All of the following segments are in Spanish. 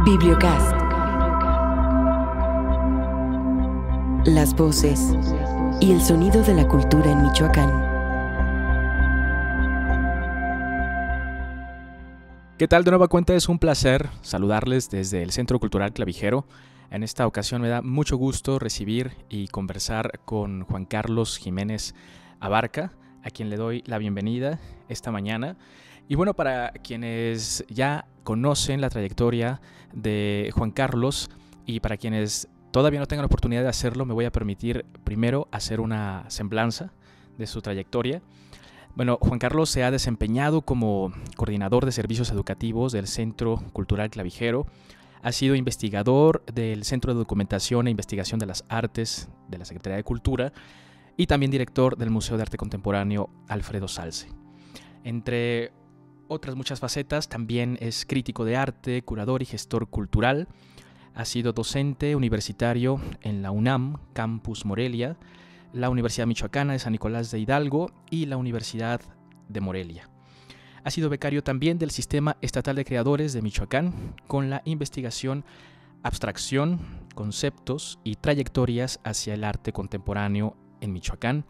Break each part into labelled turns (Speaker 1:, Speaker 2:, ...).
Speaker 1: Bibliocast. Las voces y el sonido de la cultura en Michoacán.
Speaker 2: ¿Qué tal? De nueva cuenta, es un placer saludarles desde el Centro Cultural Clavijero. En esta ocasión me da mucho gusto recibir y conversar con Juan Carlos Jiménez Abarca, a quien le doy la bienvenida esta mañana. Y bueno, para quienes ya conocen la trayectoria de Juan Carlos y para quienes todavía no tengan la oportunidad de hacerlo, me voy a permitir primero hacer una semblanza de su trayectoria. Bueno, Juan Carlos se ha desempeñado como coordinador de servicios educativos del Centro Cultural Clavijero. Ha sido investigador del Centro de Documentación e Investigación de las Artes de la Secretaría de Cultura y también director del Museo de Arte Contemporáneo Alfredo Zalce. Entre otras muchas facetas, también es crítico de arte, curador y gestor cultural. Ha sido docente universitario en la UNAM, Campus Morelia, la Universidad Michoacana de San Nicolás de Hidalgo y la Universidad de Morelia. Ha sido becario también del Sistema Estatal de Creadores de Michoacán con la investigación, abstracción, conceptos y trayectorias hacia el arte contemporáneo en Michoacán.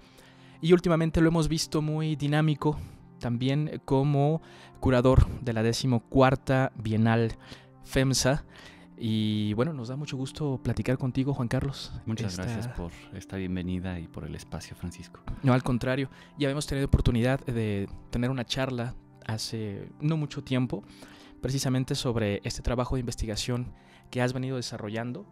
Speaker 2: Y últimamente lo hemos visto muy dinámico también como curador de la 14ª Bienal FEMSA. Y bueno, nos da mucho gusto platicar contigo, Juan Carlos.
Speaker 3: Muchas gracias por esta bienvenida y por el espacio, Francisco.
Speaker 2: No, al contrario, ya habíamos tenido oportunidad de tener una charla hace no mucho tiempo, precisamente sobre este trabajo de investigación que has venido desarrollando.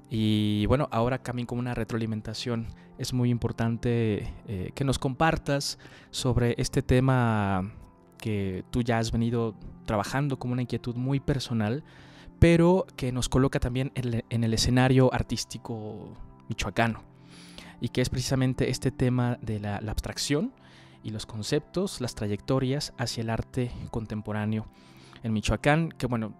Speaker 2: Y bueno, ahora también como una retroalimentación es muy importante que nos compartas sobre este tema que tú ya has venido trabajando como una inquietud muy personal, pero que nos coloca también en el escenario artístico michoacano, y que es precisamente este tema de la abstracción y los conceptos, las trayectorias hacia el arte contemporáneo en Michoacán, que bueno,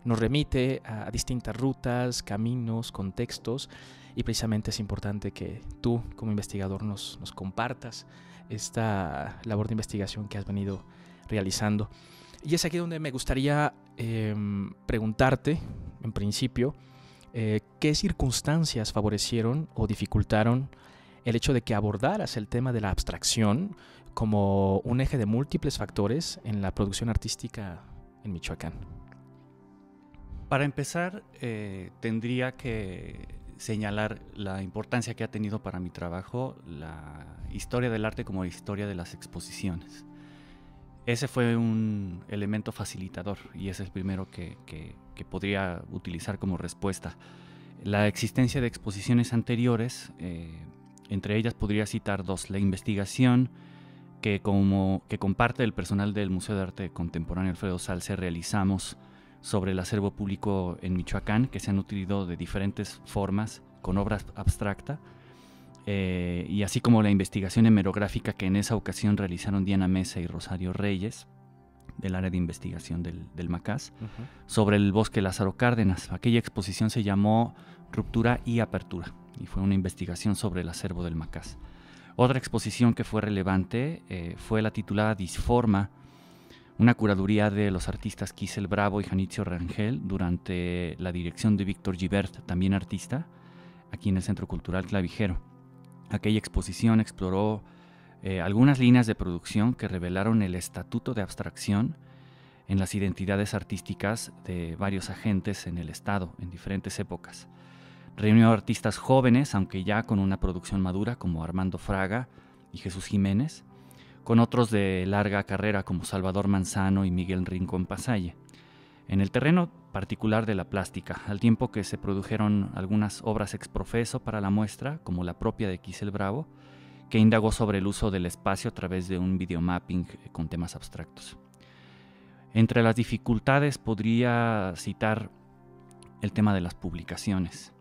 Speaker 2: nos remite a distintas rutas, caminos, contextos, y precisamente es importante que tú como investigador nos compartas esta labor de investigación que has venido realizando. Y es aquí donde me gustaría preguntarte, en principio, ¿qué circunstancias favorecieron o dificultaron el hecho de que abordaras el tema de la abstracción como un eje de múltiples factores en la producción artística en Michoacán?
Speaker 3: Para empezar, tendría que señalar la importancia que ha tenido para mi trabajo la historia del arte como historia de las exposiciones. Ese fue un elemento facilitador y es el primero que podría utilizar como respuesta. La existencia de exposiciones anteriores, entre ellas podría citar dos: la investigación que con parte del personal del Museo de Arte Contemporáneo Alfredo Zalce realizamos sobre el acervo público en Michoacán, que se han utilizado de diferentes formas con obras abstractas, y así como la investigación hemerográfica que en esa ocasión realizaron Diana Mesa y Rosario Reyes, del área de investigación del MACAS, sobre el bosque Lázaro Cárdenas. Aquella exposición se llamó Ruptura y Apertura, y fue una investigación sobre el acervo del MACAS. Otra exposición que fue relevante fue la titulada Disforma, una curaduría de los artistas Kisel Bravo y Janitzio Rangel durante la dirección de Víctor Gibert, también artista, aquí en el Centro Cultural Clavijero. Aquella exposición exploró algunas líneas de producción que revelaron el estatuto de abstracción en las identidades artísticas de varios agentes en el Estado en diferentes épocas. Reunió a artistas jóvenes, aunque ya con una producción madura, como Armando Fraga y Jesús Jiménez, con otros de larga carrera como Salvador Manzano y Miguel Rincón Pasalle. En el terreno particular de la plástica, al tiempo que se produjeron algunas obras ex professo para la muestra, como la propia de Kisel Bravo, que indagó sobre el uso del espacio a través de un videomapping con temas abstractos. Entre las dificultades podría citar el tema de las publicaciones,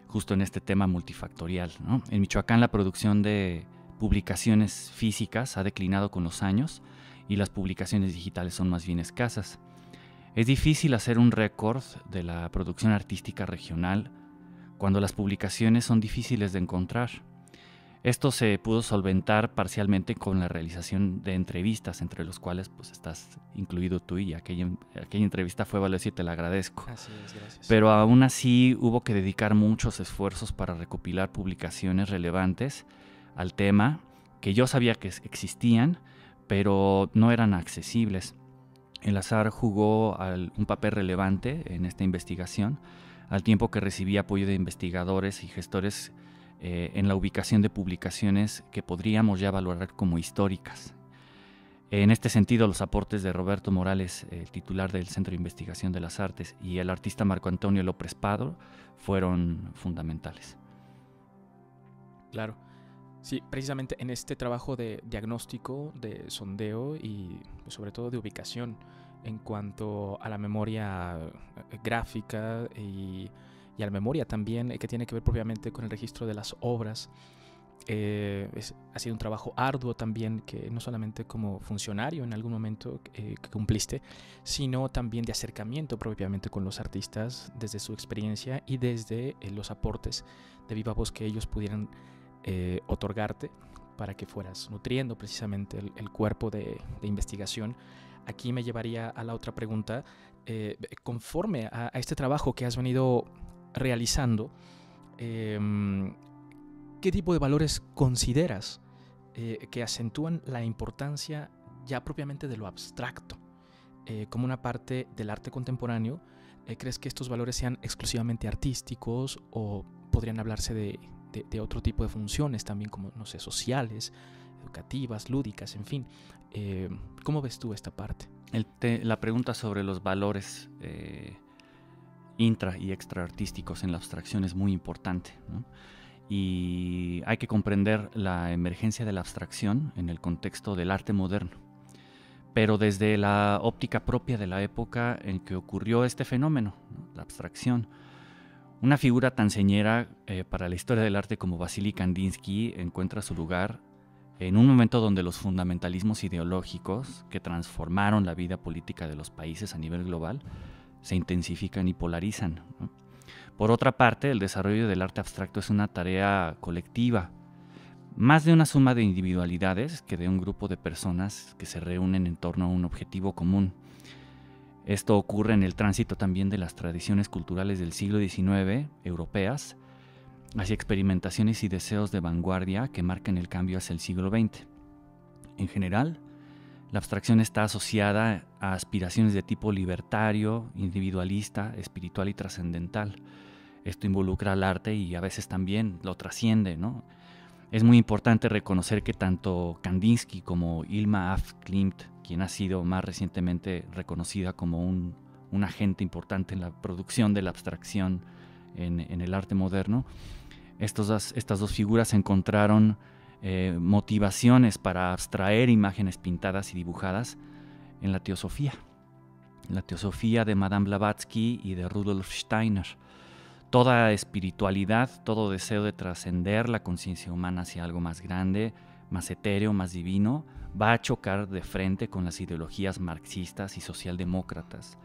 Speaker 3: justo en este tema multifactorial, ¿no? En Michoacán la producción de publicaciones físicas ha declinado con los años y las publicaciones digitales son más bien escasas. Es difícil hacer un récord de la producción artística regional cuando las publicaciones son difíciles de encontrar. Esto se pudo solventar parcialmente con la realización de entrevistas, entre los cuales pues estás incluido tú, y aquella entrevista fue valiosa y te la agradezco.
Speaker 2: Así es, gracias.
Speaker 3: Pero aún así hubo que dedicar muchos esfuerzos para recopilar publicaciones relevantes al tema, que yo sabía que existían, pero no eran accesibles. El azar jugó un papel relevante en esta investigación, al tiempo que recibía apoyo de investigadores y gestores en la ubicación de publicaciones que podríamos ya valorar como históricas. En este sentido, los aportes de Roberto Morales, el titular del Centro de Investigación de las Artes, y el artista Marco Antonio López Prado fueron fundamentales.
Speaker 2: Claro. Sí, precisamente en este trabajo de diagnóstico, de sondeo y sobre todo de ubicación en cuanto a la memoria gráfica y a la memoria también que tiene que ver propiamente con el registro de las obras. Ha sido un trabajo arduo también, que no solamente como funcionario en algún momento que cumpliste, sino también de acercamiento propiamente con los artistas desde su experiencia y desde los aportes de viva voz que ellos pudieran otorgarte para que fueras nutriendo precisamente el cuerpo de investigación. Aquí me llevaría a la otra pregunta. Conforme a este trabajo que has venido realizando, ¿qué tipo de valores consideras que acentúan la importancia ya propiamente de lo abstracto como una parte del arte contemporáneo? ¿Crees que estos valores sean exclusivamente artísticos o podrían hablarse de otro tipo de funciones también, como, no sé, sociales, educativas, lúdicas, en fin? ¿Cómo ves tú esta parte?
Speaker 3: La pregunta sobre los valores intra y extraartísticos en la abstracción es muy importante, ¿no? Y hay que comprender la emergencia de la abstracción en el contexto del arte moderno, pero desde la óptica propia de la época en que ocurrió este fenómeno, ¿no? La abstracción. Una figura tan señera para la historia del arte como Vasily Kandinsky encuentra su lugar en un momento donde los fundamentalismos ideológicos que transformaron la vida política de los países a nivel global se intensifican y polarizan, ¿no? Por otra parte, el desarrollo del arte abstracto es una tarea colectiva, más de una suma de individualidades que de un grupo de personas que se reúnen en torno a un objetivo común. Esto ocurre en el tránsito también de las tradiciones culturales del siglo XIX, europeas, hacia experimentaciones y deseos de vanguardia que marcan el cambio hacia el siglo XX. En general, la abstracción está asociada a aspiraciones de tipo libertario, individualista, espiritual y trascendental. Esto involucra al arte y a veces también lo trasciende, ¿no? Es muy importante reconocer que tanto Kandinsky como Ilma af Klint, quien ha sido más recientemente reconocida como un agente importante en la producción de la abstracción en el arte moderno, estas dos figuras encontraron motivaciones para abstraer imágenes pintadas y dibujadas en la teosofía de Madame Blavatsky y de Rudolf Steiner. Toda espiritualidad, todo deseo de trascender la conciencia humana hacia algo más grande, más etéreo, más divino, va a chocar de frente con las ideologías marxistas y socialdemócratas,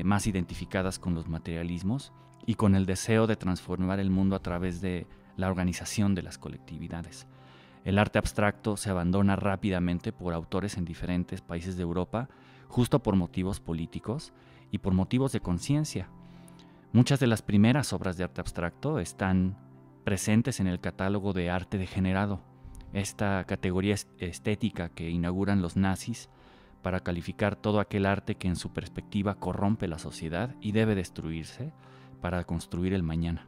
Speaker 3: más identificadas con los materialismos y con el deseo de transformar el mundo a través de la organización de las colectividades. El arte abstracto se abandona rápidamente por autores en diferentes países de Europa, justo por motivos políticos y por motivos de conciencia. Muchas de las primeras obras de arte abstracto están presentes en el catálogo de arte degenerado, esta categoría estética que inauguran los nazis para calificar todo aquel arte que en su perspectiva corrompe la sociedad y debe destruirse para construir el mañana.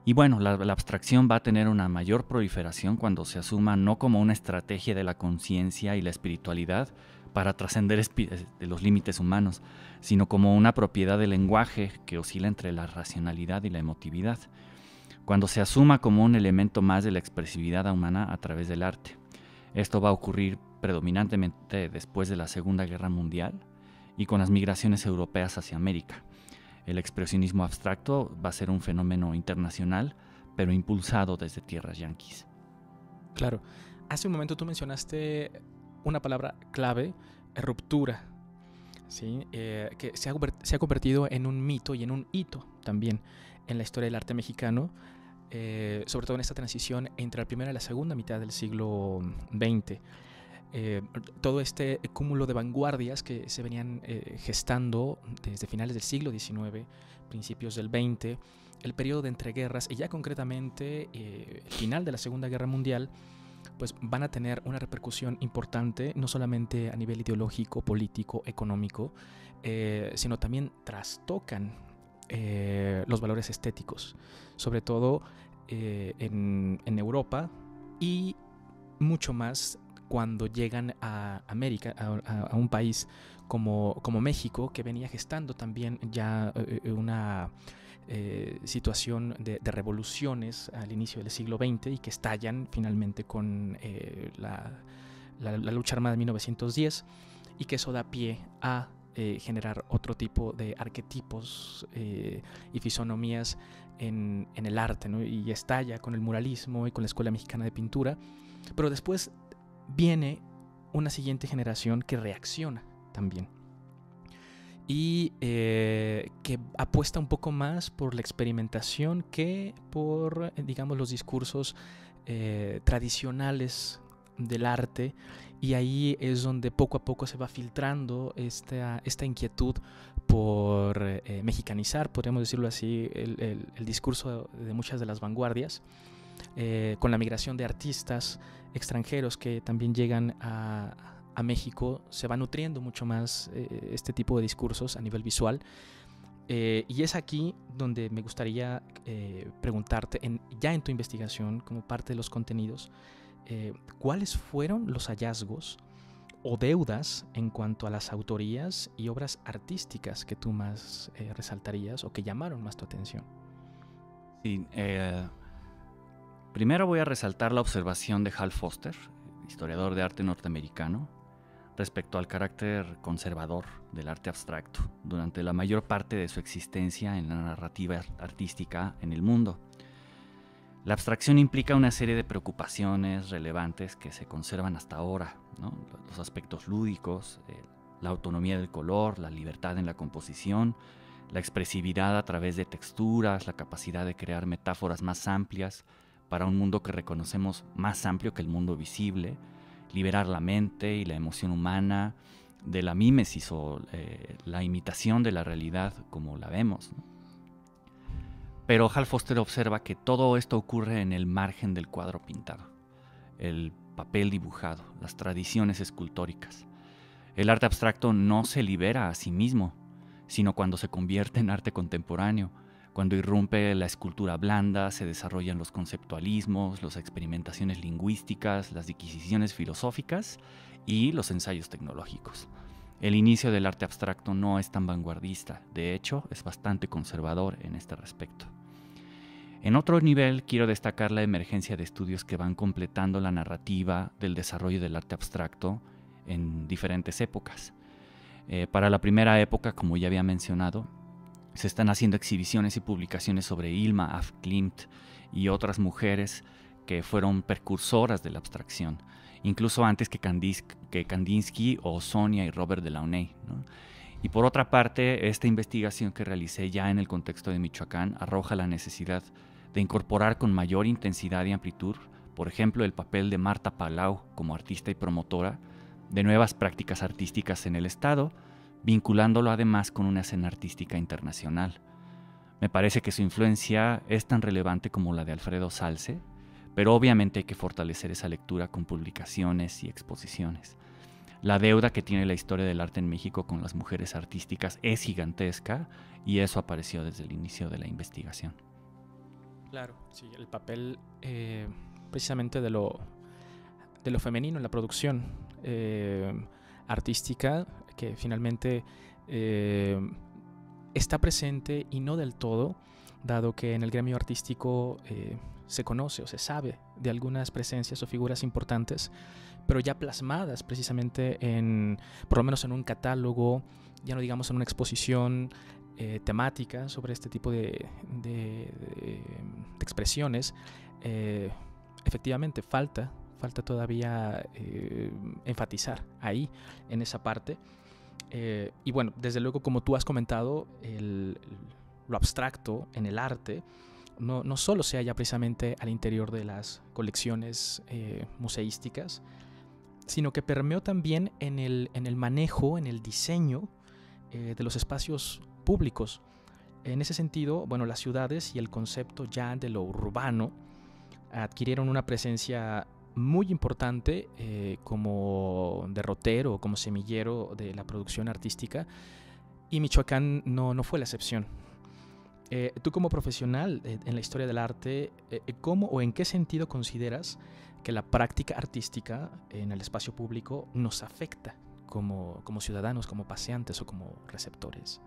Speaker 3: Y bueno, la abstracción va a tener una mayor proliferación cuando se asuma no como una estrategia de la conciencia y la espiritualidad para trascender de los límites humanos, sino como una propiedad del lenguaje que oscila entre la racionalidad y la emotividad, cuando se asuma como un elemento más de la expresividad humana a través del arte. Esto va a ocurrir predominantemente después de la Segunda Guerra Mundial y con las migraciones europeas hacia América. El expresionismo abstracto va a ser un fenómeno internacional, pero impulsado desde tierras yanquis.
Speaker 2: Claro. Hace un momento tú mencionaste una palabra clave, ruptura, ¿sí? Que se ha convertido en un mito y en un hito también en la historia del arte mexicano, sobre todo en esta transición entre la primera y la segunda mitad del siglo XX. Todo este cúmulo de vanguardias que se venían gestando desde finales del siglo XIX, principios del XX, el periodo de entreguerras y ya concretamente el final de la Segunda Guerra Mundial, pues van a tener una repercusión importante, no solamente a nivel ideológico, político, económico, sino también trastocan los valores estéticos, sobre todo en Europa y mucho más cuando llegan a América, a un país como México, que venía gestando también ya una situación de revoluciones al inicio del siglo XX y que estallan finalmente con la lucha armada de 1910, y que eso da pie a generar otro tipo de arquetipos y fisonomías en el arte, ¿no? Y estalla con el muralismo y con la Escuela Mexicana de Pintura, pero después viene una siguiente generación que reacciona también y que apuesta un poco más por la experimentación que por, digamos, los discursos tradicionales del arte, y ahí es donde poco a poco se va filtrando esta inquietud por mexicanizar, podríamos decirlo así, el discurso de muchas de las vanguardias, con la migración de artistas extranjeros que también llegan a México. Se va nutriendo mucho más este tipo de discursos a nivel visual, y es aquí donde me gustaría preguntarte, ya en tu investigación como parte de los contenidos, ¿cuáles fueron los hallazgos o deudas en cuanto a las autorías y obras artísticas que tú más resaltarías o que llamaron más tu atención?
Speaker 3: Sí, primero voy a resaltar la observación de Hal Foster, historiador de arte norteamericano, respecto al carácter conservador del arte abstracto durante la mayor parte de su existencia en la narrativa artística en el mundo. La abstracción implica una serie de preocupaciones relevantes que se conservan hasta ahora, ¿no? Los aspectos lúdicos, la autonomía del color, la libertad en la composición, la expresividad a través de texturas, la capacidad de crear metáforas más amplias para un mundo que reconocemos más amplio que el mundo visible, liberar la mente y la emoción humana de la mímesis o la imitación de la realidad como la vemos, ¿no? Pero Hal Foster observa que todo esto ocurre en el margen del cuadro pintado, el papel dibujado, las tradiciones escultóricas. El arte abstracto no se libera a sí mismo, sino cuando se convierte en arte contemporáneo, cuando irrumpe la escultura blanda, se desarrollan los conceptualismos, las experimentaciones lingüísticas, las disquisiciones filosóficas y los ensayos tecnológicos. El inicio del arte abstracto no es tan vanguardista, de hecho es bastante conservador en este respecto. En otro nivel quiero destacar la emergencia de estudios que van completando la narrativa del desarrollo del arte abstracto en diferentes épocas. Para la primera época, como ya había mencionado, se están haciendo exhibiciones y publicaciones sobre Hilma af Klint y otras mujeres que fueron precursoras de la abstracción, incluso antes que Kandinsky o Sonia y Robert Delaunay, ¿no? Y por otra parte, esta investigación que realicé ya en el contexto de Michoacán arroja la necesidad de incorporar con mayor intensidad y amplitud, por ejemplo, el papel de Marta Palau como artista y promotora de nuevas prácticas artísticas en el Estado, vinculándolo además con una escena artística internacional. Me parece que su influencia es tan relevante como la de Alfredo Zalce, pero obviamente hay que fortalecer esa lectura con publicaciones y exposiciones. La deuda que tiene la historia del arte en México con las mujeres artísticas es gigantesca, y eso apareció desde el inicio de la investigación.
Speaker 2: Claro, sí, el papel precisamente de lo femenino en la producción artística, que finalmente está presente y no del todo, dado que en el gremio artístico se conoce o se sabe de algunas presencias o figuras importantes, pero ya plasmadas precisamente por lo menos en un catálogo, ya no digamos en una exposición temática sobre este tipo de expresiones. Efectivamente falta todavía enfatizar ahí en esa parte. Y bueno, desde luego, como tú has comentado, lo abstracto en el arte no solo se halla precisamente al interior de las colecciones museísticas, sino que permeó también en el manejo, en el diseño de los espacios públicos. En ese sentido, bueno, las ciudades y el concepto ya de lo urbano adquirieron una presencia muy importante como derrotero, como semillero de la producción artística, y Michoacán no fue la excepción. Tú como profesional en la historia del arte, ¿cómo o en qué sentido consideras que la práctica artística en el espacio público nos afecta como ciudadanos, como paseantes o como receptores?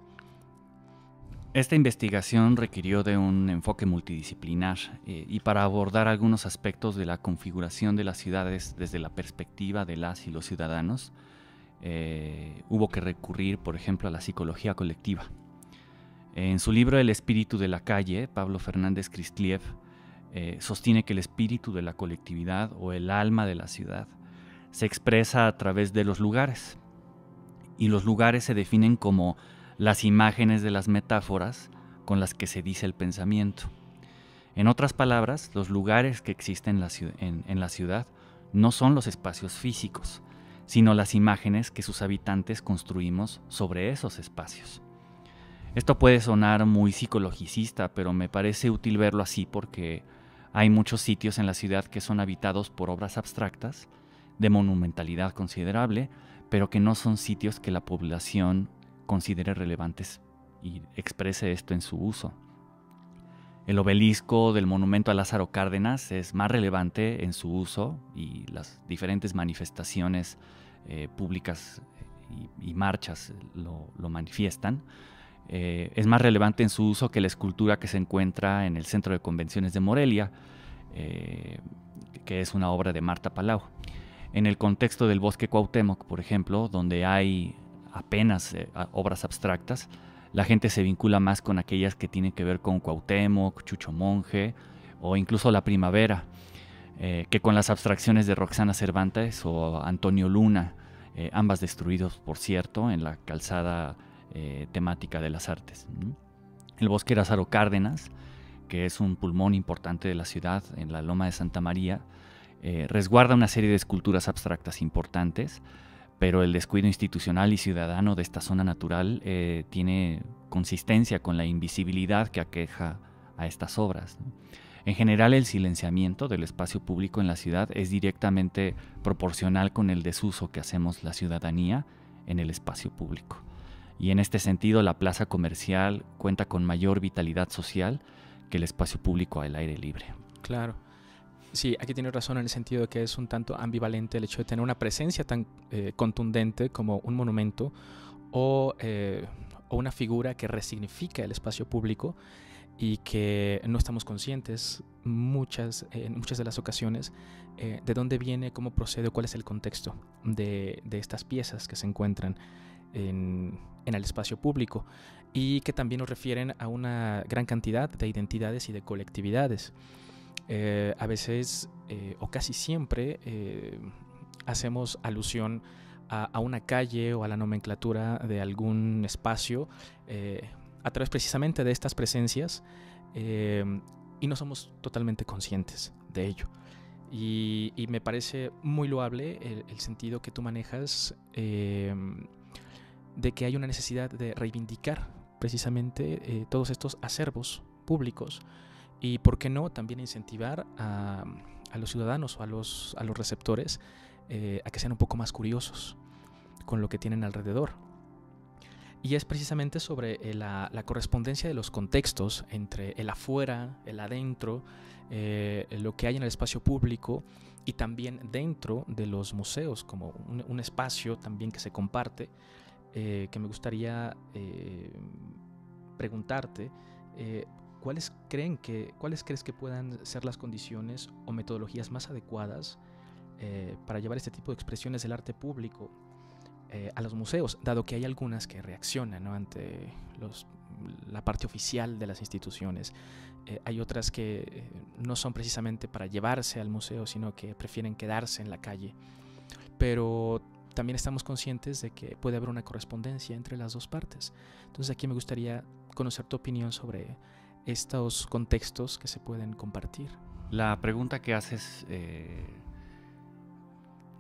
Speaker 3: Esta investigación requirió de un enfoque multidisciplinar y para abordar algunos aspectos de la configuración de las ciudades desde la perspectiva de las y los ciudadanos, hubo que recurrir, por ejemplo, a la psicología colectiva. En su libro El espíritu de la calle, Pablo Fernández Cristlieff sostiene que el espíritu de la colectividad o el alma de la ciudad se expresa a través de los lugares, y los lugares se definen como las imágenes de las metáforas con las que se dice el pensamiento. En otras palabras, los lugares que existen en la ciudad no son los espacios físicos, sino las imágenes que sus habitantes construimos sobre esos espacios. Esto puede sonar muy psicologicista, pero me parece útil verlo así porque hay muchos sitios en la ciudad que son habitados por obras abstractas, de monumentalidad considerable, pero que no son sitios que la población considere relevantes y exprese esto en su uso. El obelisco del monumento a Lázaro Cárdenas es más relevante en su uso y las diferentes manifestaciones públicas y marchas lo manifiestan. Es más relevante en su uso que la escultura que se encuentra en el Centro de Convenciones de Morelia, que es una obra de Marta Palau. En el contexto del Bosque Cuauhtémoc, por ejemplo, donde hay apenas obras abstractas, la gente se vincula más con aquellas que tienen que ver con Cuauhtémoc, Chucho Monje o incluso La Primavera, que con las abstracciones de Roxana Cervantes o Antonio Luna, ambas destruidos, por cierto, en la calzada temática de las artes. El Bosque Lázaro Cárdenas, que es un pulmón importante de la ciudad en la Loma de Santa María, resguarda una serie de esculturas abstractas importantes, pero el descuido institucional y ciudadano de esta zona natural tiene consistencia con la invisibilidad que aqueja a estas obras. En general, el silenciamiento del espacio público en la ciudad es directamente proporcional con el desuso que hacemos la ciudadanía en el espacio público. Y en este sentido, la plaza comercial cuenta con mayor vitalidad social que el espacio público al aire libre.
Speaker 2: Claro. Sí, aquí tienes razón en el sentido de que es un tanto ambivalente el hecho de tener una presencia tan contundente como un monumento o una figura que resignifica el espacio público y que no estamos conscientes en muchas de las ocasiones de dónde viene, cómo procede o cuál es el contexto de estas piezas que se encuentran en el espacio público y que también nos refieren a una gran cantidad de identidades y de colectividades. A veces o casi siempre hacemos alusión a una calle o a la nomenclatura de algún espacio a través precisamente de estas presencias y no somos totalmente conscientes de ello. Y me parece muy loable el sentido que tú manejas de que hay una necesidad de reivindicar precisamente todos estos acervos públicos y, ¿por qué no?, también incentivar a los ciudadanos o a los receptores a que sean un poco más curiosos con lo que tienen alrededor. Y es precisamente sobre la correspondencia de los contextos entre el afuera, el adentro, lo que hay en el espacio público y también dentro de los museos como un espacio también que se comparte, que me gustaría preguntarte ¿cuáles crees que puedan ser las condiciones o metodologías más adecuadas para llevar este tipo de expresiones del arte público a los museos, dado que hay algunas que reaccionan, ¿no?, ante la parte oficial de las instituciones? Hay otras que no son precisamente para llevarse al museo, sino que prefieren quedarse en la calle. Pero también estamos conscientes de que puede haber una correspondencia entre las dos partes. Entonces aquí me gustaría conocer tu opinión sobre estos contextos que se pueden compartir?
Speaker 3: La pregunta que haces,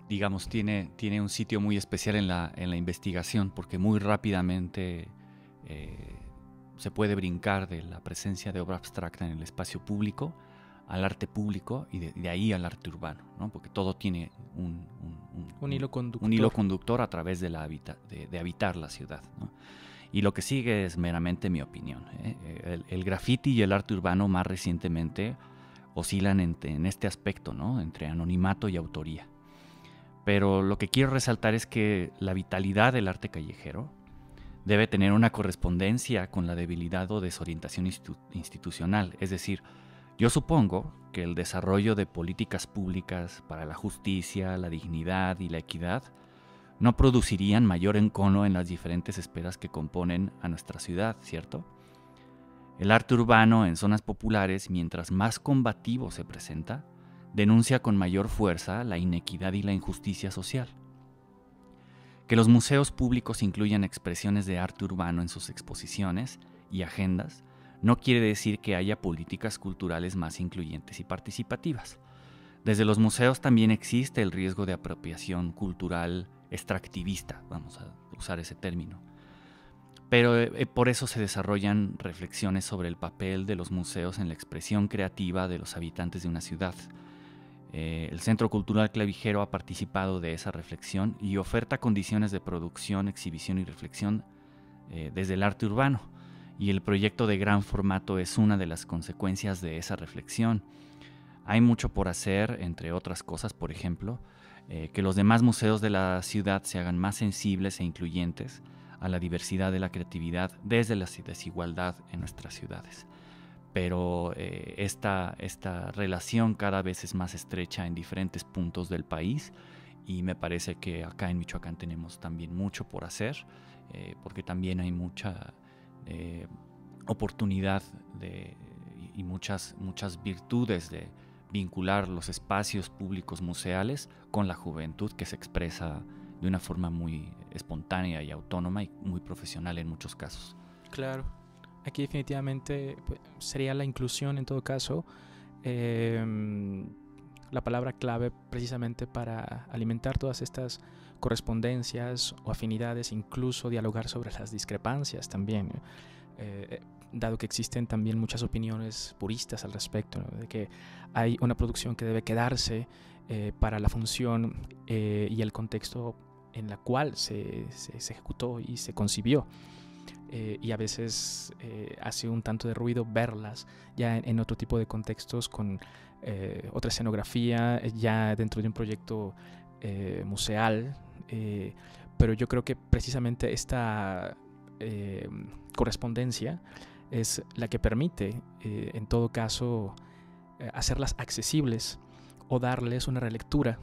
Speaker 3: digamos, tiene un sitio muy especial en la investigación, porque muy rápidamente se puede brincar de la presencia de obra abstracta en el espacio público al arte público y de ahí al arte urbano, ¿no? Porque todo tiene
Speaker 2: un hilo conductor.
Speaker 3: Un hilo conductor a través de habitar la ciudad, ¿no? Y lo que sigue es meramente mi opinión, ¿eh? El graffiti y el arte urbano más recientemente oscilan en este aspecto, ¿no? Entre anonimato y autoría. Pero lo que quiero resaltar es que la vitalidad del arte callejero debe tener una correspondencia con la debilidad o desorientación institucional. Es decir, yo supongo que el desarrollo de políticas públicas para la justicia, la dignidad y la equidad no producirían mayor encono en las diferentes esferas que componen a nuestra ciudad, ¿cierto? El arte urbano en zonas populares, mientras más combativo se presenta, denuncia con mayor fuerza la inequidad y la injusticia social. Que los museos públicos incluyan expresiones de arte urbano en sus exposiciones y agendas no quiere decir que haya políticas culturales más incluyentes y participativas. Desde los museos también existe el riesgo de apropiación cultural extractivista, vamos a usar ese término. Pero por eso se desarrollan reflexiones sobre el papel de los museos en la expresión creativa de los habitantes de una ciudad. El Centro Cultural Clavijero ha participado de esa reflexión y oferta condiciones de producción, exhibición y reflexión desde el arte urbano. Y el proyecto de gran formato es una de las consecuencias de esa reflexión. Hay mucho por hacer, entre otras cosas, por ejemplo, que los demás museos de la ciudad se hagan más sensibles e incluyentes a la diversidad de la creatividad desde la desigualdad en nuestras ciudades. Pero esta relación cada vez es más estrecha en diferentes puntos del país y me parece que acá en Michoacán tenemos también mucho por hacer, porque también hay mucha oportunidad y muchas virtudes de vincular los espacios públicos museales con la juventud que se expresa de una forma muy espontánea y autónoma y muy profesional en muchos casos.
Speaker 2: Claro, aquí definitivamente pues, sería la inclusión en todo caso, la palabra clave precisamente para alimentar todas estas correspondencias o afinidades, incluso dialogar sobre las discrepancias también, dado que existen también muchas opiniones puristas al respecto, ¿no? De que hay una producción que debe quedarse para la función y el contexto en la cual se ejecutó y se concibió. Y a veces hace un tanto de ruido verlas ya en otro tipo de contextos con otra escenografía, ya dentro de un proyecto museal, pero yo creo que precisamente esta correspondencia es la que permite en todo caso hacerlas accesibles o darles una relectura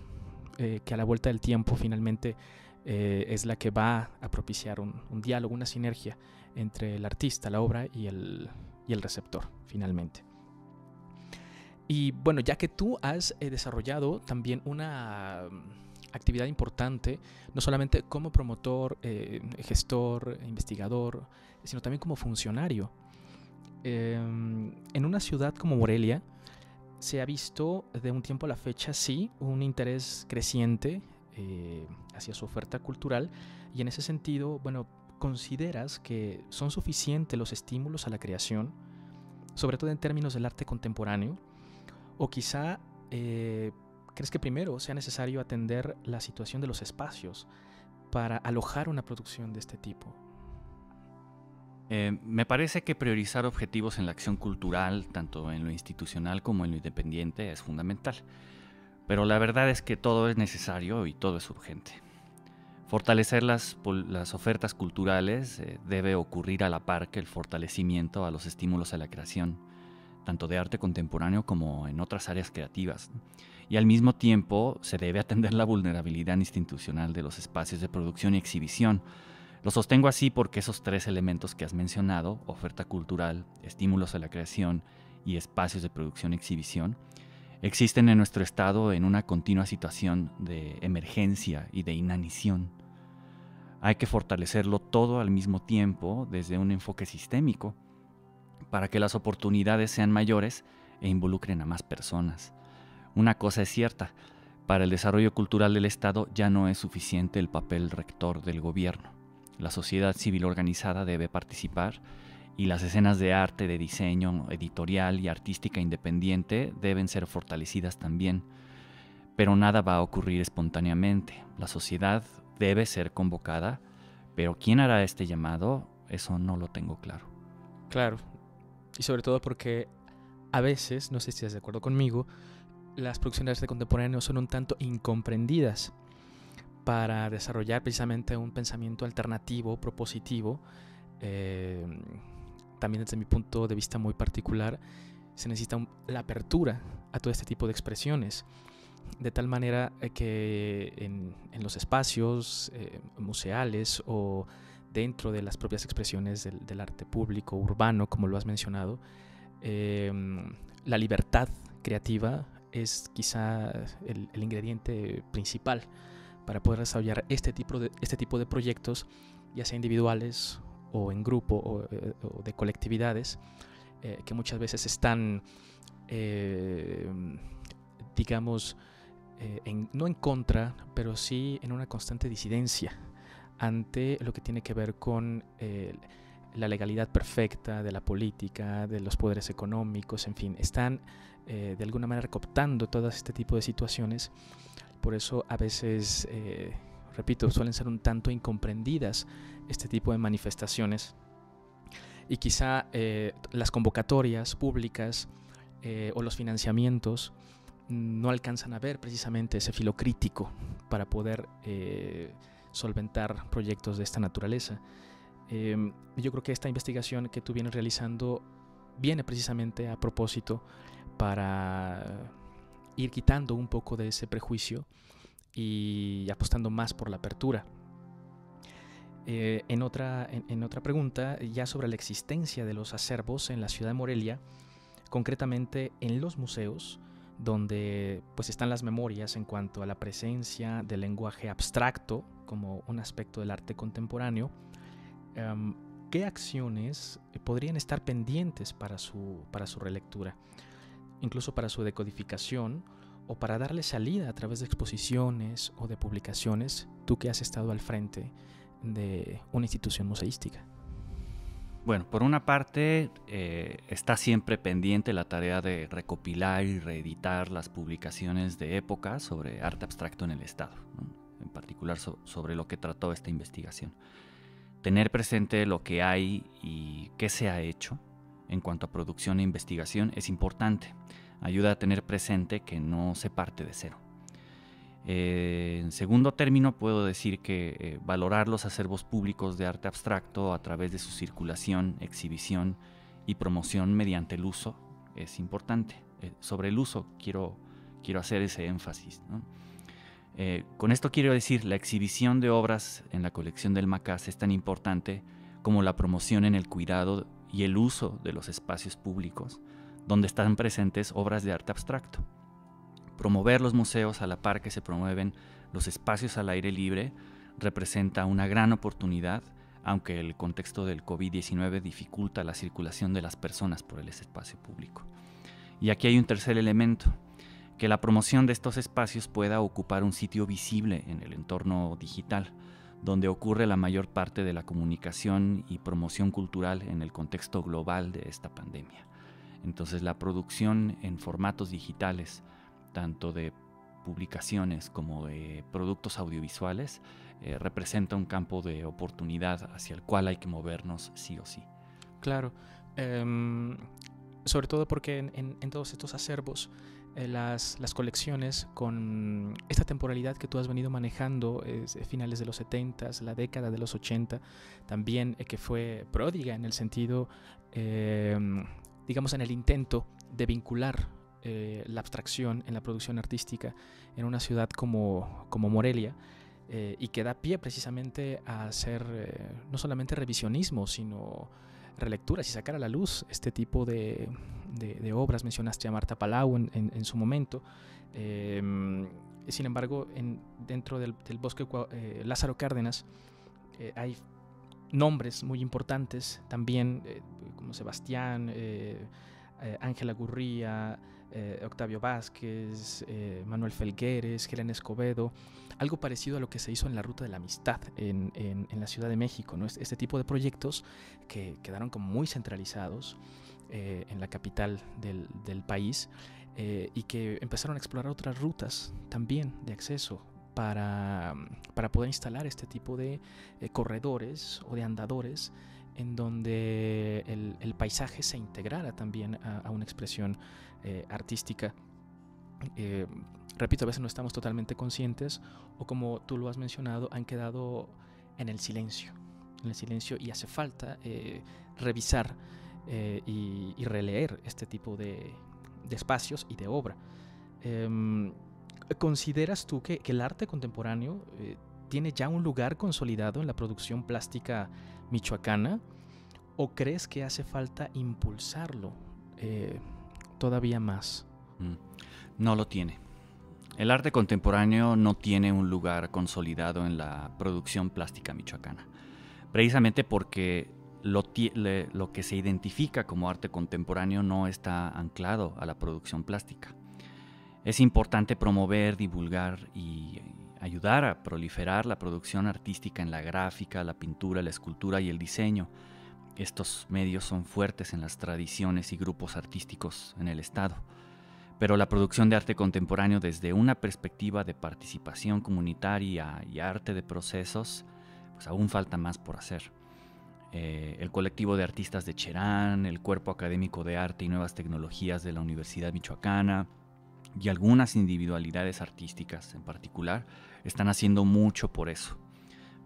Speaker 2: que a la vuelta del tiempo finalmente es la que va a propiciar un diálogo, una sinergia entre el artista, la obra y el receptor, finalmente. Y bueno, ya que tú has desarrollado también una actividad importante, no solamente como promotor, gestor, investigador, sino también como funcionario. En una ciudad como Morelia se ha visto de un tiempo a la fecha, sí, un interés creciente hacia su oferta cultural, y en ese sentido, bueno, ¿consideras que son suficientes los estímulos a la creación, sobre todo en términos del arte contemporáneo? O quizá crees que primero sea necesario atender la situación de los espacios para alojar una producción de este tipo?
Speaker 3: Me parece que priorizar objetivos en la acción cultural, tanto en lo institucional como en lo independiente, es fundamental. Pero la verdad es que todo es necesario y todo es urgente. Fortalecer las ofertas culturales debe ocurrir a la par que el fortalecimiento a los estímulos a la creación, tanto de arte contemporáneo como en otras áreas creativas. Y al mismo tiempo se debe atender la vulnerabilidad institucional de los espacios de producción y exhibición. Lo sostengo así porque esos tres elementos que has mencionado, oferta cultural, estímulos a la creación y espacios de producción y exhibición, existen en nuestro estado en una continua situación de emergencia y de inanición. Hay que fortalecerlo todo al mismo tiempo desde un enfoque sistémico para que las oportunidades sean mayores e involucren a más personas. Una cosa es cierta, para el desarrollo cultural del Estado ya no es suficiente el papel rector del gobierno. La sociedad civil organizada debe participar y las escenas de arte, de diseño, editorial y artística independiente deben ser fortalecidas también. Pero nada va a ocurrir espontáneamente. La sociedad debe ser convocada, pero ¿quién hará este llamado? Eso no lo tengo claro.
Speaker 2: Claro, y sobre todo porque a veces, no sé si estás de acuerdo conmigo, las producciones de arte contemporáneo son un tanto incomprendidas. Para desarrollar precisamente un pensamiento alternativo, propositivo, también desde mi punto de vista muy particular, se necesita la apertura a todo este tipo de expresiones, de tal manera que en los espacios museales o dentro de las propias expresiones del arte público, urbano, como lo has mencionado, la libertad creativa es quizá el ingrediente principal para poder desarrollar este tipo de proyectos, ya sea individuales o en grupo o de colectividades, que muchas veces están, digamos, no en contra, pero sí en una constante disidencia ante lo que tiene que ver con la legalidad perfecta de la política, de los poderes económicos, en fin, están de alguna manera cooptando todo este tipo de situaciones. Por eso a veces, repito, suelen ser un tanto incomprendidas este tipo de manifestaciones, y quizá las convocatorias públicas o los financiamientos no alcanzan a ver precisamente ese filo crítico para poder solventar proyectos de esta naturaleza. Yo creo que esta investigación que tú vienes realizando viene precisamente a propósito para ir quitando un poco de ese prejuicio y apostando más por la apertura. En otra pregunta, ya sobre la existencia de los acervos en la ciudad de Morelia, concretamente en los museos, donde pues están las memorias en cuanto a la presencia del lenguaje abstracto como un aspecto del arte contemporáneo, ¿qué acciones podrían estar pendientes para su relectura, incluso para su decodificación o para darle salida a través de exposiciones o de publicaciones, tú que has estado al frente de una institución museística?
Speaker 3: Bueno, por una parte, está siempre pendiente la tarea de recopilar y reeditar las publicaciones de época sobre arte abstracto en el Estado, ¿no? En particular sobre lo que trató esta investigación. Tener presente lo que hay y qué se ha hecho en cuanto a producción e investigación es importante. Ayuda a tener presente que no se parte de cero. En segundo término, puedo decir que valorar los acervos públicos de arte abstracto a través de su circulación, exhibición y promoción mediante el uso es importante. Sobre el uso quiero hacer ese énfasis, ¿no? Con esto quiero decir, la exhibición de obras en la colección del MACAS es tan importante como la promoción en el cuidado y el uso de los espacios públicos donde están presentes obras de arte abstracto. Promover los museos a la par que se promueven los espacios al aire libre representa una gran oportunidad, aunque el contexto del COVID-19 dificulta la circulación de las personas por el espacio público. Y aquí hay un tercer elemento, que la promoción de estos espacios pueda ocupar un sitio visible en el entorno digital, donde ocurre la mayor parte de la comunicación y promoción cultural en el contexto global de esta pandemia. Entonces, la producción en formatos digitales, tanto de publicaciones como de productos audiovisuales, representa un campo de oportunidad hacia el cual hay que movernos sí o sí.
Speaker 2: Claro, sobre todo porque en todos estos acervos, las colecciones con esta temporalidad que tú has venido manejando, finales de los 70s, la década de los 80, también que fue pródiga en el sentido, digamos, en el intento de vincular la abstracción en la producción artística en una ciudad como Morelia, y que da pie precisamente a hacer no solamente revisionismo, sino relecturas y sacar a la luz este tipo de obras. Mencionaste a Marta Palau en su momento. Sin embargo, dentro del bosque Lázaro Cárdenas hay nombres muy importantes también, como Sebastián, Ángela Gurría, Octavio Vázquez, Manuel Felgueres, Helen Escobedo, algo parecido a lo que se hizo en la Ruta de la Amistad en la Ciudad de México, ¿no? Este tipo de proyectos que quedaron como muy centralizados en la capital del país, y que empezaron a explorar otras rutas también de acceso para poder instalar este tipo de corredores o de andadores en donde el paisaje se integrara también a una expresión artística. Repito, a veces no estamos totalmente conscientes, o como tú lo has mencionado, han quedado en el silencio, y hace falta revisar y releer este tipo de espacios y de obra. ¿Consideras tú que el arte contemporáneo tiene ya un lugar consolidado en la producción plástica michoacana, o crees que hace falta impulsarlo todavía más?
Speaker 3: No lo tiene. El arte contemporáneo no tiene un lugar consolidado en la producción plástica michoacana, precisamente porque lo que se identifica como arte contemporáneo no está anclado a la producción plástica. Es importante promover, divulgar y ayudar a proliferar la producción artística en la gráfica, la pintura, la escultura y el diseño. Estos medios son fuertes en las tradiciones y grupos artísticos en el Estado. Pero la producción de arte contemporáneo desde una perspectiva de participación comunitaria y arte de procesos, pues aún falta más por hacer. El colectivo de artistas de Cherán, el Cuerpo Académico de Arte y Nuevas Tecnologías de la Universidad Michoacana y algunas individualidades artísticas en particular están haciendo mucho por eso.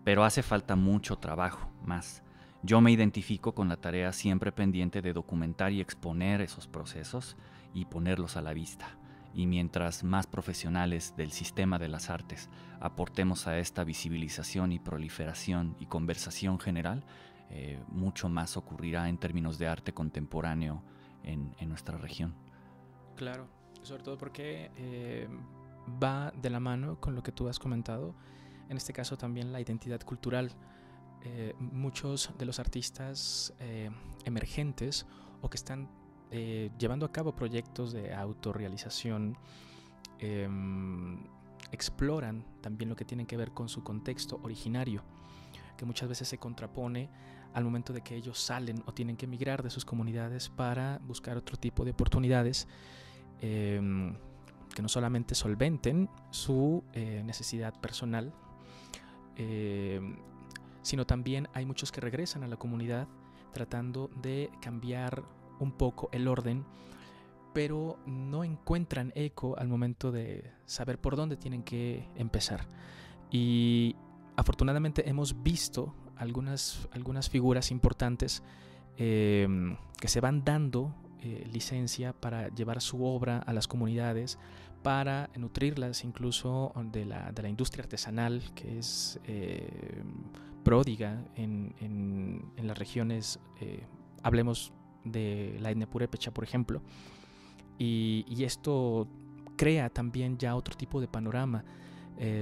Speaker 3: Pero hace falta mucho trabajo más. Yo me identifico con la tarea siempre pendiente de documentar y exponer esos procesos y ponerlos a la vista. Y mientras más profesionales del sistema de las artes aportemos a esta visibilización y proliferación y conversación general, mucho más ocurrirá en términos de arte contemporáneo en nuestra región.
Speaker 2: Claro, sobre todo porque va de la mano con lo que tú has comentado, en este caso también la identidad cultural. Muchos de los artistas emergentes o que están llevando a cabo proyectos de autorrealización exploran también lo que tiene que ver con su contexto originario, que muchas veces se contrapone al momento de que ellos salen o tienen que emigrar de sus comunidades para buscar otro tipo de oportunidades que no solamente solventen su necesidad personal, sino también hay muchos que regresan a la comunidad tratando de cambiar un poco el orden, pero no encuentran eco al momento de saber por dónde tienen que empezar. Y afortunadamente hemos visto algunas figuras importantes que se van dando licencia para llevar su obra a las comunidades, para nutrirlas incluso de la industria artesanal, que es pródiga en las regiones, hablemos de la etnia purépecha, por ejemplo, y esto crea también ya otro tipo de panorama,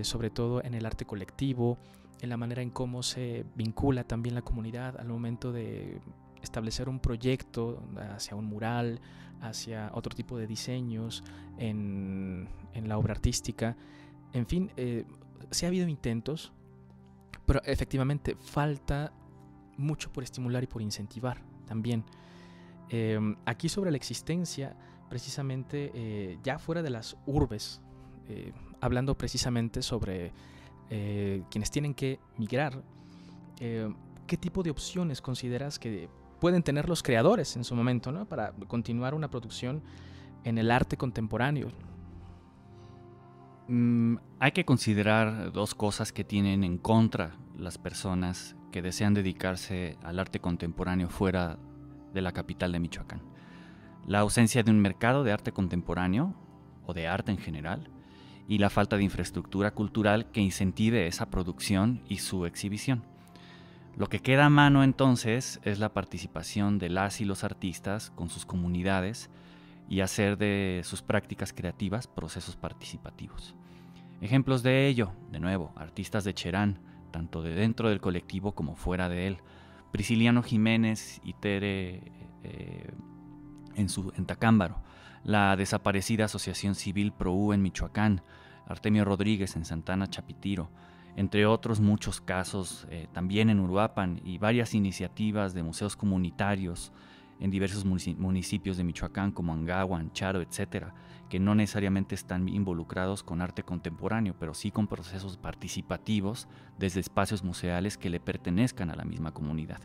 Speaker 2: sobre todo en el arte colectivo, en la manera en cómo se vincula también la comunidad al momento de establecer un proyecto hacia un mural, hacia otro tipo de diseños en la obra artística. En fin, sí ha habido intentos, pero efectivamente falta mucho por estimular y por incentivar también. Aquí sobre la existencia, precisamente ya fuera de las urbes, hablando precisamente sobre quienes tienen que migrar, ¿qué tipo de opciones consideras que pueden tener los creadores en su momento, ¿no?, para continuar una producción en el arte contemporáneo?
Speaker 3: Hay que considerar dos cosas que tienen en contra las personas que desean dedicarse al arte contemporáneo fuera de la capital de Michoacán. La ausencia de un mercado de arte contemporáneo o de arte en general, y la falta de infraestructura cultural que incentive esa producción y su exhibición. Lo que queda a mano entonces es la participación de las y los artistas con sus comunidades y hacer de sus prácticas creativas procesos participativos. Ejemplos de ello, de nuevo, artistas de Cherán, tanto de dentro del colectivo como fuera de él. Prisciliano Jiménez y Tere en Tacámbaro, la desaparecida Asociación Civil ProU en Michoacán, Artemio Rodríguez en Santana Chapitiro, entre otros muchos casos también en Uruapan, y varias iniciativas de museos comunitarios en diversos municipios de Michoacán como Angahuan, Charo, etcétera, que no necesariamente están involucrados con arte contemporáneo, pero sí con procesos participativos desde espacios museales que le pertenezcan a la misma comunidad.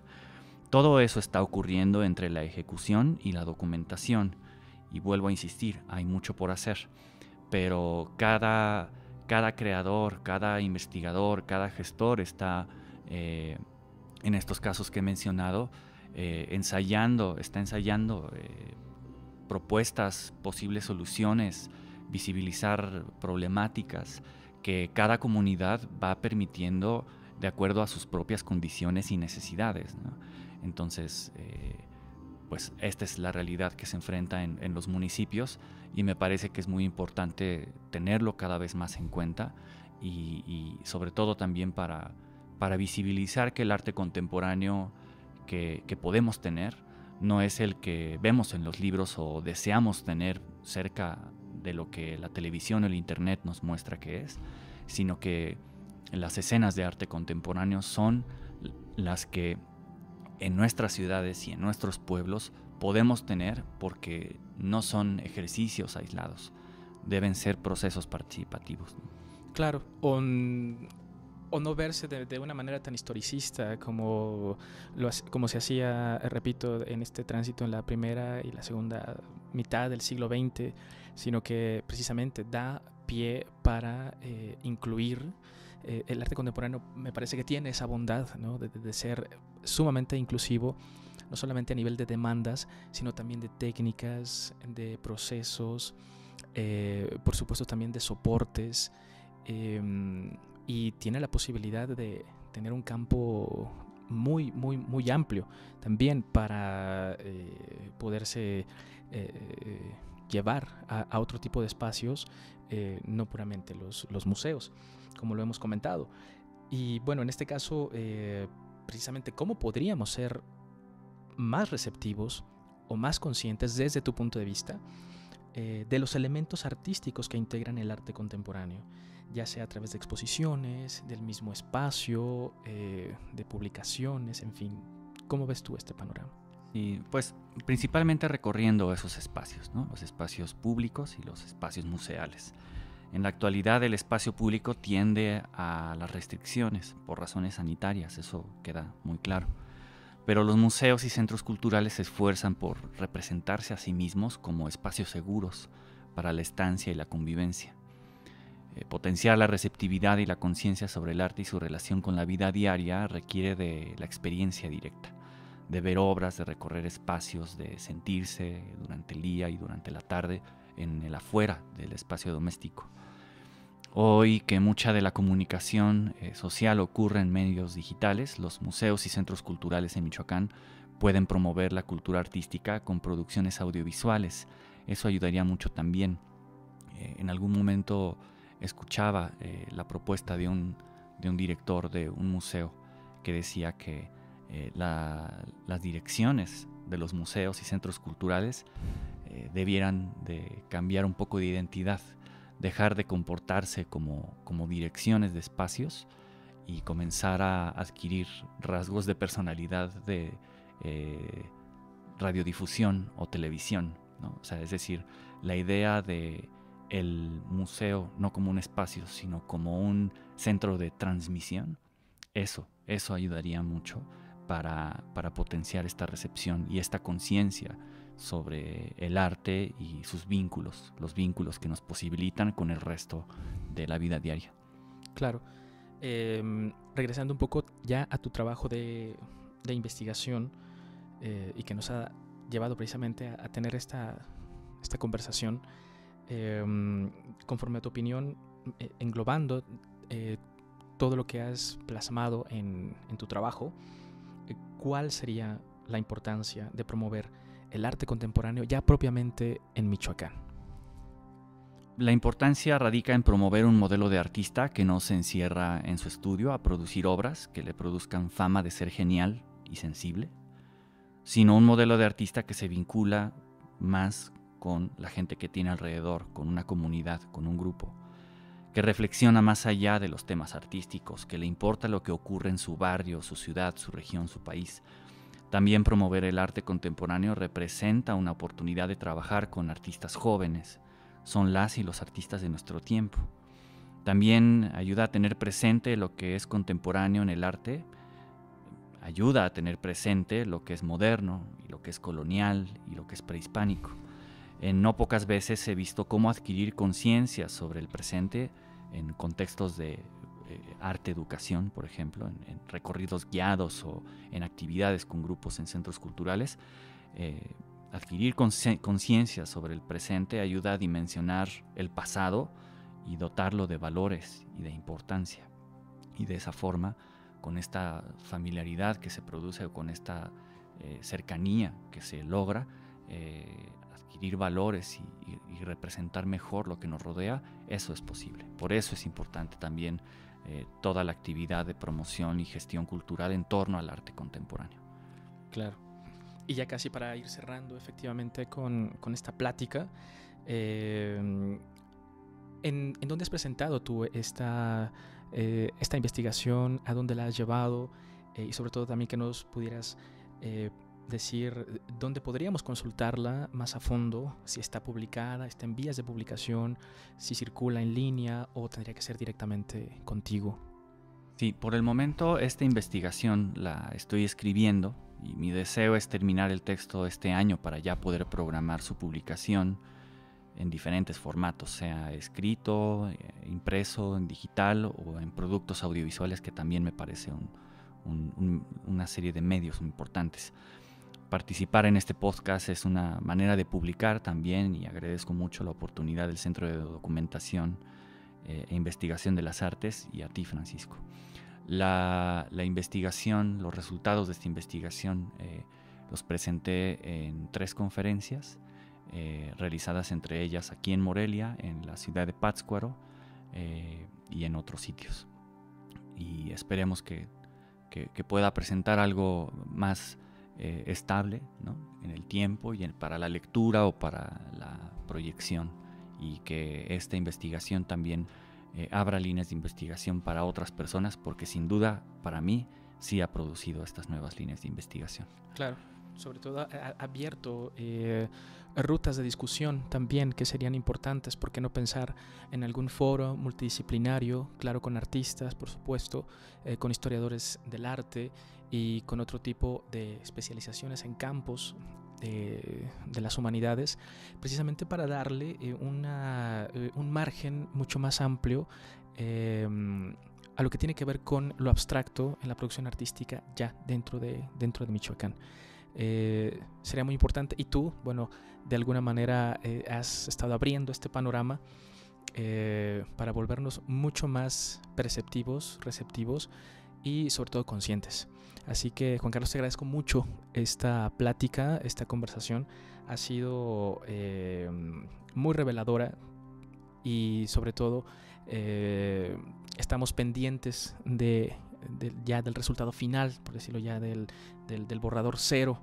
Speaker 3: Todo eso está ocurriendo entre la ejecución y la documentación, y vuelvo a insistir, hay mucho por hacer, pero cada creador, cada investigador, cada gestor está, en estos casos que he mencionado, está ensayando propuestas, posibles soluciones, visibilizar problemáticas que cada comunidad va permitiendo de acuerdo a sus propias condiciones y necesidades, ¿no? Entonces, pues esta es la realidad que se enfrenta en los municipios, y me parece que es muy importante tenerlo cada vez más en cuenta, y sobre todo también para visibilizar que el arte contemporáneo que podemos tener no es el que vemos en los libros o deseamos tener cerca de lo que la televisión o el internet nos muestra que es, sino que las escenas de arte contemporáneo son las que en nuestras ciudades y en nuestros pueblos podemos tener, porque no son ejercicios aislados, deben ser procesos participativos, ¿no?
Speaker 2: Claro, o no verse de una manera tan historicista como se hacía, repito, en este tránsito en la primera y la segunda mitad del siglo XX, sino que precisamente da pie para incluir. El arte contemporáneo me parece que tiene esa bondad, ¿no? de ser sumamente inclusivo, no solamente a nivel de demandas, sino también de técnicas, de procesos, por supuesto también de soportes, y tiene la posibilidad de tener un campo muy, muy, muy amplio también para poderse llevar a otro tipo de espacios, no puramente los museos, como lo hemos comentado. Y bueno, en este caso, precisamente, ¿cómo podríamos ser más receptivos o más conscientes desde tu punto de vista de los elementos artísticos que integran el arte contemporáneo, ya sea a través de exposiciones, del mismo espacio, de publicaciones, en fin? ¿Cómo ves tú este panorama?
Speaker 3: Y pues principalmente recorriendo esos espacios, ¿no? Los espacios públicos y los espacios museales. En la actualidad el espacio público tiende a las restricciones por razones sanitarias, eso queda muy claro. Pero los museos y centros culturales se esfuerzan por representarse a sí mismos como espacios seguros para la estancia y la convivencia. Potenciar la receptividad y la conciencia sobre el arte y su relación con la vida diaria requiere de la experiencia directa, de ver obras, de recorrer espacios, de sentirse durante el día y durante la tarde en el afuera del espacio doméstico. Hoy que mucha de la comunicación social ocurre en medios digitales, los museos y centros culturales en Michoacán pueden promover la cultura artística con producciones audiovisuales. Eso ayudaría mucho también. En algún momento escuchaba la propuesta de un director de un museo que decía que las direcciones de los museos y centros culturales debieran de cambiar un poco de identidad, dejar de comportarse como direcciones de espacios y comenzar a adquirir rasgos de personalidad de radiodifusión o televisión, ¿no? O sea, es decir, la idea de el museo no como un espacio, sino como un centro de transmisión, eso ayudaría mucho para potenciar esta recepción y esta conciencia sobre el arte y sus vínculos, los vínculos que nos posibilitan con el resto de la vida diaria.
Speaker 2: Claro. Regresando un poco ya a tu trabajo de investigación, y que nos ha llevado precisamente a tener esta conversación, conforme a tu opinión, englobando todo lo que has plasmado en tu trabajo, ¿cuál sería la importancia de promover el arte contemporáneo ya propiamente en Michoacán?
Speaker 3: La importancia radica en promover un modelo de artista que no se encierra en su estudio a producir obras que le produzcan fama de ser genial y sensible, sino un modelo de artista que se vincula más con la gente que tiene alrededor, con una comunidad, con un grupo, que reflexiona más allá de los temas artísticos, que le importa lo que ocurre en su barrio, su ciudad, su región, su país. También promover el arte contemporáneo representa una oportunidad de trabajar con artistas jóvenes. Son las y los artistas de nuestro tiempo. También ayuda a tener presente lo que es contemporáneo en el arte, ayuda a tener presente lo que es moderno y lo que es colonial y lo que es prehispánico. En no pocas veces he visto cómo adquirir conciencia sobre el presente en contextos de arte-educación, por ejemplo, en recorridos guiados o en actividades con grupos en centros culturales. Adquirir conciencia sobre el presente ayuda a dimensionar el pasado y dotarlo de valores y de importancia. Y de esa forma, con esta familiaridad que se produce o con esta cercanía que se logra, adquirir valores y representar mejor lo que nos rodea, eso es posible. Por eso es importante también toda la actividad de promoción y gestión cultural en torno al arte contemporáneo.
Speaker 2: Claro. Y ya casi para ir cerrando efectivamente con esta plática, ¿en dónde has presentado tú esta investigación? ¿A dónde la has llevado? Y sobre todo también que nos pudieras decir dónde podríamos consultarla más a fondo, si está publicada, está en vías de publicación, si circula en línea o tendría que ser directamente contigo.
Speaker 3: Sí, por el momento esta investigación la estoy escribiendo y mi deseo es terminar el texto este año para ya poder programar su publicación en diferentes formatos, sea escrito, impreso, en digital o en productos audiovisuales, que también me parece una serie de medios muy importantes. Participar en este podcast es una manera de publicar también, y agradezco mucho la oportunidad del Centro de Documentación e Investigación de las Artes y a ti, Francisco. La investigación, los resultados de esta investigación los presenté en 3 conferencias realizadas entre ellas aquí en Morelia, en la ciudad de Pátzcuaro y en otros sitios. Y esperemos que pueda presentar algo más estable, ¿no?, en el tiempo y para la lectura o para la proyección, y que esta investigación también abra líneas de investigación para otras personas, porque sin duda para mí sí ha producido estas nuevas líneas de investigación.
Speaker 2: Claro, sobre todo ha abierto rutas de discusión también que serían importantes. ¿Por qué no pensar en algún foro multidisciplinario, claro, con artistas, por supuesto, con historiadores del arte y con otro tipo de especializaciones en campos de las humanidades, precisamente para darle un margen mucho más amplio a lo que tiene que ver con lo abstracto en la producción artística ya dentro de Michoacán? Sería muy importante, y tú, bueno, de alguna manera has estado abriendo este panorama para volvernos mucho más perceptivos, receptivos y sobre todo conscientes. Así que, Juan Carlos, te agradezco mucho esta plática, esta conversación. Ha sido muy reveladora y sobre todo estamos pendientes ya del resultado final, por decirlo ya, del borrador cero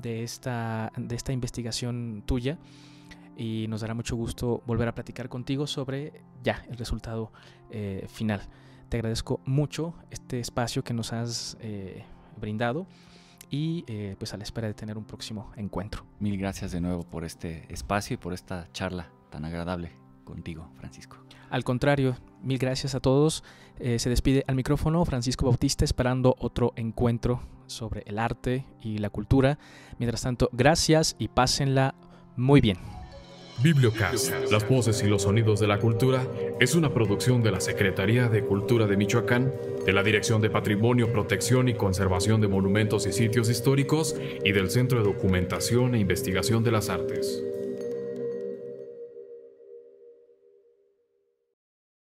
Speaker 2: de esta investigación tuya, y nos dará mucho gusto volver a platicar contigo sobre ya el resultado final. Te agradezco mucho este espacio que nos has brindado y pues a la espera de tener un próximo encuentro.
Speaker 3: Mil gracias de nuevo por este espacio y por esta charla tan agradable contigo, Francisco.
Speaker 2: Al contrario, mil gracias a todos. Se despide al micrófono Francisco Bautista, esperando otro encuentro sobre el arte y la cultura. Mientras tanto, gracias y pásenla muy bien.
Speaker 4: Bibliocast, las voces y los sonidos de la cultura, es una producción de la Secretaría de Cultura de Michoacán, de la Dirección de Patrimonio, Protección y Conservación de Monumentos y Sitios Históricos y del Centro de Documentación e Investigación de las Artes.